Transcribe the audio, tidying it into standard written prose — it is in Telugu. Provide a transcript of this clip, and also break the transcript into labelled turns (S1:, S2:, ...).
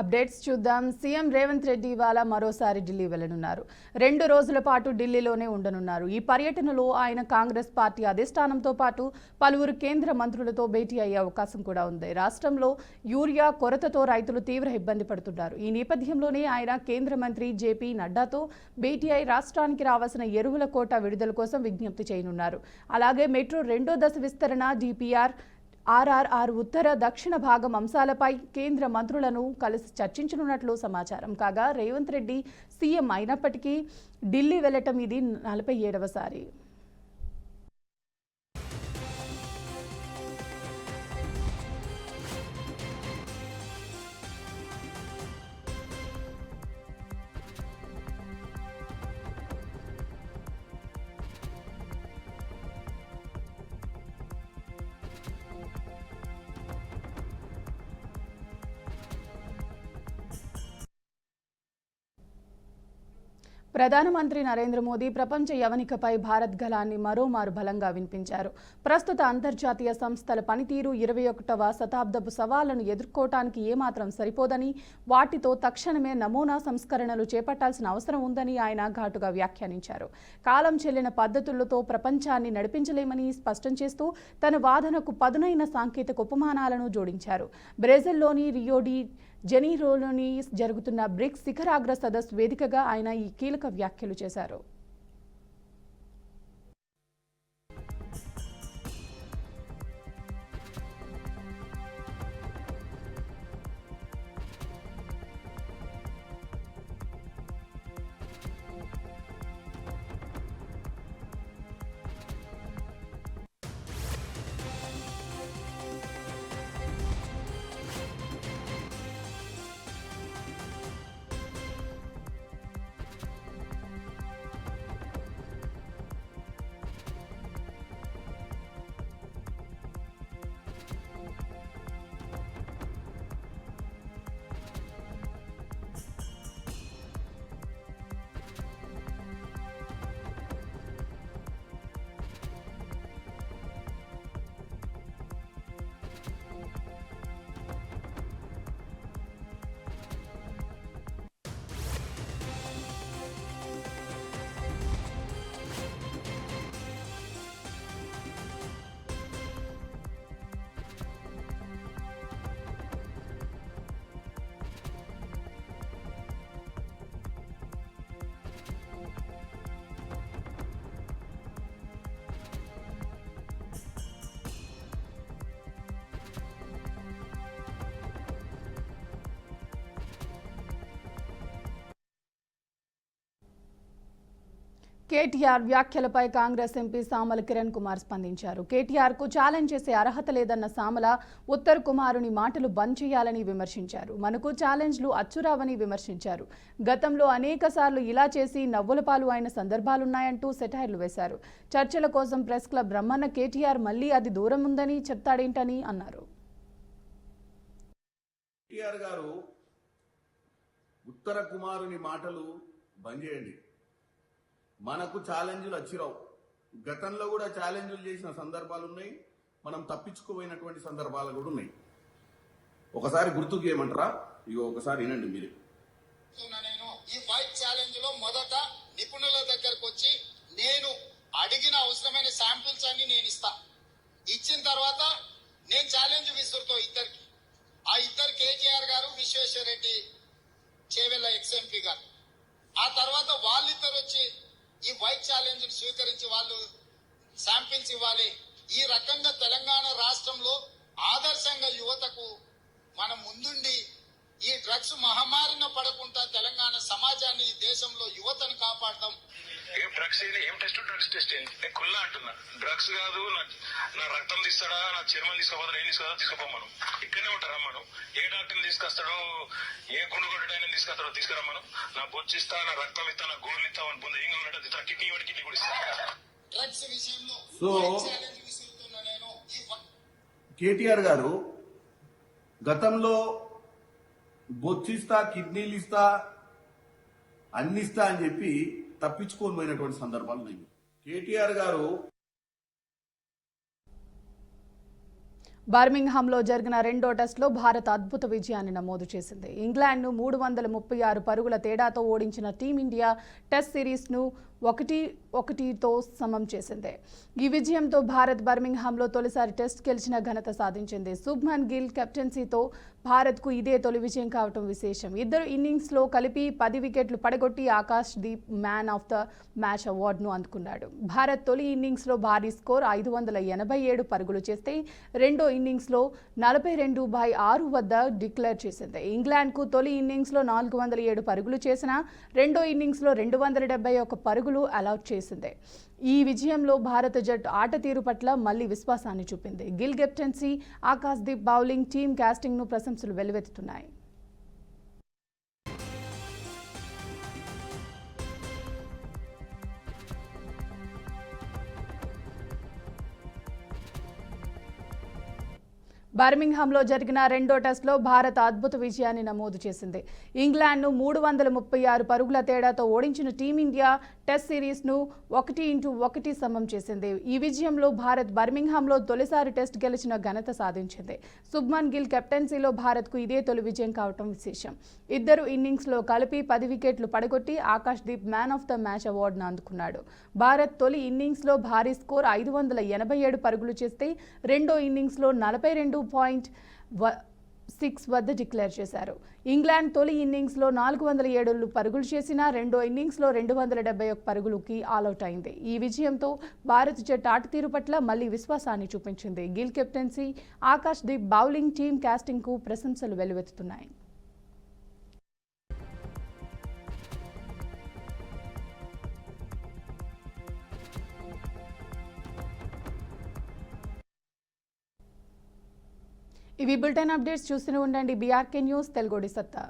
S1: అప్డేట్స్ చూద్దాం. సీఎం రేవంత్ రెడ్డి ఇవాళ మరోసారి ఢిల్లీ వెళ్లనున్నారు. 2 రోజుల పాటు ఢిల్లీలోనే ఉండనున్నారు. ఈ పర్యటనలో ఆయన కాంగ్రెస్ పార్టీ అధిష్టానంతో పాటు పలువురు కేంద్ర మంత్రులతో భేటీ అయ్యే అవకాశం కూడా ఉంది. రాష్ట్రంలో యూరియా కొరతతో రైతులు తీవ్ర ఇబ్బంది పడుతున్నారు. ఈ నేపథ్యంలోనే ఆయన కేంద్ర మంత్రి జేపీ నడ్డాతో భేటీ అయి రాష్ట్రానికి రావాల్సిన ఎరువుల కోటా విడుదల కోసం విజ్ఞప్తి చేయనున్నారు. అలాగే మెట్రో 2వ దశ విస్తరణ, డిపిఆర్, ఆర్ఆర్ఆర్ ఉత్తర దక్షిణ భాగం అంశాలపై కేంద్ర మంత్రులను కలిసి చర్చించనున్నట్లు సమాచారం. కాగా రేవంత్ రెడ్డి సీఎం అయినప్పటికీ ఢిల్లీ వెళ్లటం ఇది 47వసారి. ప్రధానమంత్రి నరేంద్ర మోదీ ప్రపంచ యవనికపై భారత్ గళాన్ని మరోమారు బలంగా వినిపించారు. ప్రస్తుత అంతర్జాతీయ సంస్థల పనితీరు 21వ శతాబ్దపు సవాళ్లను ఎదుర్కోవటానికి ఏమాత్రం సరిపోదని, వాటితో తక్షణమే నమూనా సంస్కరణలు చేపట్టాల్సిన అవసరం ఉందని ఆయన ఘాటుగా వ్యాఖ్యానించారు. కాలం చెల్లిన పద్ధతులతో ప్రపంచాన్ని నడిపించలేమని స్పష్టం చేస్తూ తన వాదనకు పదునైన సాంకేతిక ఉపమానాలను జోడించారు. బ్రెజిల్లోని రియో డి జెనీరోలోని జరుగుతున్న బ్రిక్స్ శిఖరాగ్ర సదస్సు వేదికగా ఆయన ఈ కీలక వ్యాఖ్యలు చేశారు. కేటీఆర్ వ్యాఖ్యలపై కాంగ్రెస్ ఎంపీ సామల కిరణ్ కుమార్ స్పందించారు. కేటీఆర్ కు ఛాలెంజ్ చేసే అర్హత లేదన్న సామల ఉత్తర్ కుమారుని మాటలు బంద్ చేయాలని విమర్శించారు. మనకు ఛాలెంజ్లు అచ్చురావని విమర్శించారు. గతంలో అనేక సార్లు ఇలా చేసి నవ్వుల పాలు అయిన సందర్భాలున్నాయంటూ సెటైర్లు వేశారు. చర్చల కోసం ప్రెస్ క్లబ్ రమ్మన్న కేటీఆర్ మళ్లీ అది దూరం ఉందని చెప్తాడేంటని అన్నారు.
S2: కేటీఆర్ గారు ఉత్తర కుమారుని మాటలు బంద్ చేయండి, మనకు ఛాలెంజ్లు వచ్చిరావు. గతంలో కూడా ఛాలెంజ్లు చేసిన సందర్భాలు ఉన్నాయి, మనం తప్పించుకోపోయినటువంటి సందర్భాలు కూడా ఉన్నాయి. ఒకసారి గుర్తుకు ఏమంటారా? ఇగో ఒకసారి వినండి మీరు.
S3: నేను ఈ వైట్ ఛాలెంజ్ లో మొదట నిపుణుల దగ్గరకు వచ్చి నేను అడిగిన అవసరమైన శాంపిల్స్ అన్ని నేను ఇస్తా. ఇచ్చిన తర్వాత నేను ఛాలెంజ్ విసురుతో ఇద్దరికి. ఆ ఇద్దరు కేటీఆర్ గారు, విశ్వేశ్వర రెడ్డి చేవెళ్ళ ఎక్స్ఎంపీ గారు. ఆ తర్వాత వాళ్ళిద్దరు వచ్చి ఈ వైట్ ఛాలెంజ్ స్వీకరించి వాళ్ళు శాంపిల్స్ ఇవ్వాలి. ఈ రకంగా తెలంగాణ రాష్ట్రంలో ఆదర్శంగా యువతకు మనం ముందుండి ఈ డ్రగ్స్ మహమ్మారిన పడకుండా తెలంగాణ సమాజాన్ని, దేశంలో యువతను కాపాడడం.
S4: ఏం డ్రగ్స్ ఏం టెస్ట్ నేను కుల్లా అంటున్నా. డ్రగ్స్ కాదు, నా రక్తం తీస్తాడా, నా చర్మం తీసుకోపోతాడా, ఏం తీసుకోదా తీసుకోపోమను. ఇక్కడనే ఉంటారా మనం. ఏ డాక్టర్ని తీసుకొస్తాడో, ఏ గుండు కొట్టడానికి తీసుకొస్తాడో తీసుకురమ్మను. నా బొచ్చిస్తా, నా రక్తం ఇస్తా, నా గోళ్ళు ఇస్తా అని పొంది ఏం ఉన్నట్టు కిడ్నీ వాడి కిడ్నీ కూడా ఇస్తా.
S3: డ్రగ్స్ విషయంలో విసురుతున్నా నేను.
S2: కేటీఆర్ గారు గతంలో బొచ్చిస్తా, కిడ్నీలు ఇస్తా, అన్నిస్తా అని చెప్పి తప్పించుకొని పోయినటువంటి సందర్భాలు ఉన్నాయి. కేటీఆర్ గారు
S1: బర్మింగ్హామ్లో జరిగిన రెండో టెస్టులో భారత్ అద్భుత విజయాన్ని నమోదు చేసింది. ఇంగ్లాండ్ను 336 పరుగుల తేడాతో ఓడించిన టీమిండియా టెస్ట్ సిరీస్ను 1-1తో సమం చేసింది. ఈ విజయంతో భారత్ బర్మింగ్హామ్లో తొలిసారి టెస్ట్ గెలిచిన ఘనత సాధించింది. శుభ్మన్ గిల్ కెప్టెన్సీతో భారత్కు ఇదే తొలి విజయం కావడం విశేషం. ఇద్దరు ఇన్నింగ్స్లో కలిపి 10 వికెట్లు పడగొట్టి Akash Deep man of the match అవార్డును అందుకున్నాడు. భారత్ తొలి ఇన్నింగ్స్లో భారీ స్కోర్ 587 పరుగులు చేస్తే రెండో ఇన్నింగ్స్లో 42/6 వద్ద డిక్లేర్ చేసింది. ఇంగ్లాండ్కు తొలి ఇన్నింగ్స్లో 407 పరుగులు చేసిన రెండో ఇన్నింగ్స్లో 271 పరుగులు అలౌట్ చేసింది. ఈ విజయంలో భారత జట్టు ఆట తీరు పట్ల మళ్లీ విశ్వాసాన్ని చూపింది. Gill captaincy, Akash Deep bowling, team కాస్టింగ్ను ప్రశంసలు వెల్లువెత్తుతున్నాయి. బర్మింగ్హామ్లో జరిగిన రెండో టెస్టులో భారత్ అద్భుత విజయాన్ని నమోదు చేసింది. ఇంగ్లాండ్ను 336 పరుగుల తేడాతో ఓడించిన టీమిండియా టెస్ట్ సిరీస్ను 1-1 సమం చేసింది. ఈ విజయంలో భారత్ బర్మింగ్హామ్లో తొలిసారి టెస్ట్ గెలిచిన ఘనత సాధించింది. శుభ్మన్ గిల్ కెప్టెన్సీలో భారత్కు ఇదే తొలి విజయం కావడం విశేషం. ఇద్దరు ఇన్నింగ్స్లో కలిపి 10 వికెట్లు పడగొట్టి Akash Deep man of the match అవార్డును అందుకున్నాడు. భారత్ తొలి ఇన్నింగ్స్లో భారీ స్కోర్ 587 పరుగులు చేస్తే రెండో ఇన్నింగ్స్లో 42.6 వద్ద డిక్లేర్ చేశారు. ఇంగ్లాండ్ తొలి ఇన్నింగ్స్లో 407 పరుగులు చేసినా రెండో ఇన్నింగ్స్లో 271 పరుగులకి ఆలౌట్ అయింది. ఈ విజయంతో భారత జట్టు ఆట తీరు పట్ల మళ్లీ విశ్వాసాన్ని చూపించింది. Gill captaincy, Akash Deep bowling, team కాస్టింగ్కు ప్రశంసలు వెల్లువెత్తుతున్నాయి. ఇవి బులెటిన్ అప్డేట్స్. చూస్తూనే ఉండండి బీఆర్కే న్యూస్ తెలుగుడి సత్తా.